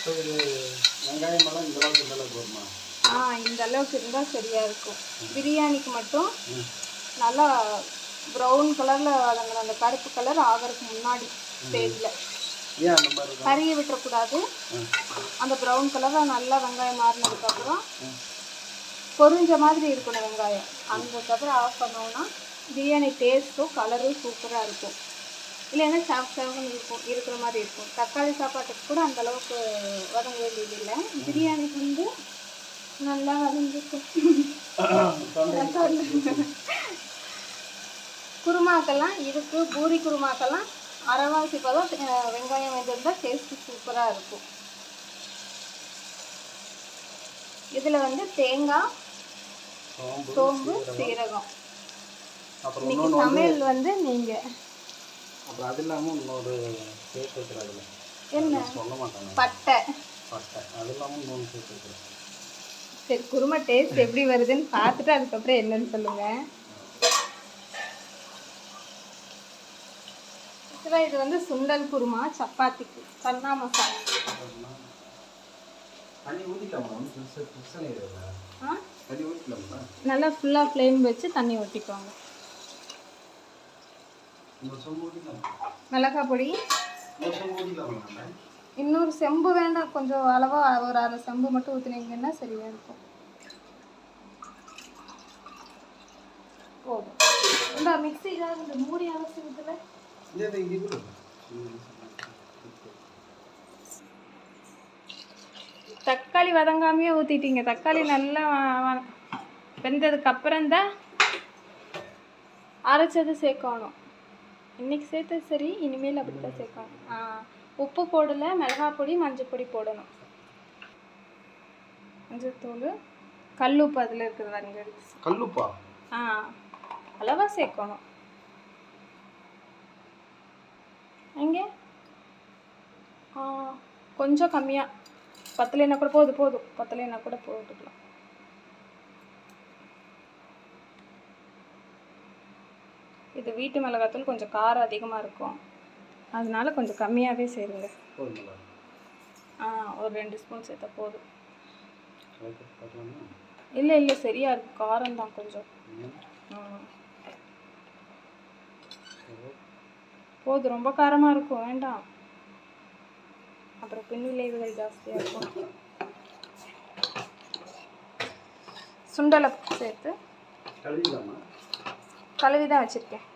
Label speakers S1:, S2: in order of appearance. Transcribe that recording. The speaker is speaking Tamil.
S1: வெங்காயமெல்லாம் இந்த அளவுக்கு போதுமா?
S2: இந்த அளவுக்கு இருந்தால் சரியாக இருக்கும். பிரியாணிக்கு மட்டும் நல்லா ப்ரௌன் கலரில் வதங்குற அந்த கருப்பு கலர் ஆகிறதுக்கு முன்னாடி ஸ்டேஜில் கறியை விட்டுறக்கூடாது. அந்த ப்ரௌன் கலரில் நல்லா வெங்காயம் மாறினதுக்கப்புறம் பொரிஞ்ச மாதிரி இருக்கணும் வெங்காயம். அதுக்கப்புறம் ஆஃப் பண்ணோன்னா பிரியாணி டேஸ்ட்டும் கலரும் சூப்பராக இருக்கும். இல்லைன்னா சாஃப்டாகவும் இருக்கிற மாதிரி இருக்கும். தக்காளி சாப்பாட்டுக்கு கூட அந்தளவுக்கு வதங்க வேண்டியதில்லை. பிரியாணிக்கு வந்து நல்லா வதங்கிக்கும். குருமாக்கெல்லாம் இதுக்கு பூரி குருமாக்கெல்லாம் அரைவாசி பதம் வெங்காயம் வெந்திருந்தால் டேஸ்ட்டு சூப்பராக இருக்கும். இதில் வந்து தேங்காய், சோம்பு, சீரகம். இன்னைக்கு சமையல் வந்து நீங்கள்
S1: அப்புறம் அது இல்லாமல் இன்னொரு சேர்த்து வைக்கிறாங்க.
S2: என்ன?
S1: சொல்ல மாட்டாங்க.
S2: பட்டை
S1: அது இல்லாமல் இன்னொன்று சேர்த்து வைக்கிறேன்.
S2: சரி, குருமா டேஸ்ட் எப்படி வருதுன்னு பார்த்துட்டு அதுக்கப்புறம் என்னன்னு சொல்லுங்கள். இது வந்து சுண்டல் குருமா சப்பாத்திக்கு சன்னா மசாலா. நல்லா ஃபுல்லாக ஃப்ளேம் வச்சு தண்ணி ஊற்றிக்குவாங்க. மிளகாய் பொடி இன்னொரு செம்பு வேண்டாம், கொஞ்சம் அளவாக ஒரு அரை செம்பு மட்டும் ஊற்றினீங்கன்னா சரியாக இருக்கும். போதும். இந்த மிக்ஸி இந்த மூடி அவசியத்தில் தக்காளி வதங்காமையே ஊற்றிட்டீங்க. தக்காளி நல்லா வெந்ததுக்கு அப்புறம்தான் அரைச்சது சேர்க்கணும். இன்றைக்கி சேர்த்தது சரி, இனிமேல் அப்படி தான் சேர்க்கணும். உப்பு போடலை, மிளகாய் பொடி, மஞ்சள் பொடி போடணும். மஞ்சள் தூள், கல்லுப்பு அதில் இருக்குது பாருங்க.
S1: கல்லுப்பா?
S2: அளவாக சேர்க்கணும். எங்கே கொஞ்சம் கம்மியாக, பத்தலைன்னா கூட போதும், பத்தலைன்னா கூட போட்டுக்கலாம். இது வீட்டு மிளகாத்தூள் கொஞ்சம் காரம் அதிகமாக இருக்கும், அதனால கொஞ்சம் கம்மியாகவே சேருங்க. ஒரு 2 ஸ்பூன் சேர்த்தா போதும். இல்லை சரியா இருக்கும், காரம் தான் கொஞ்சம். போதும், ரொம்ப காரமாக இருக்கும் வேண்டாம், அப்புறம் பின் விளைவுகள் ஜாஸ்தியாக இருக்கும். சுண்டலை சேர்த்து கழுவி தான் வச்சுருக்கேன்.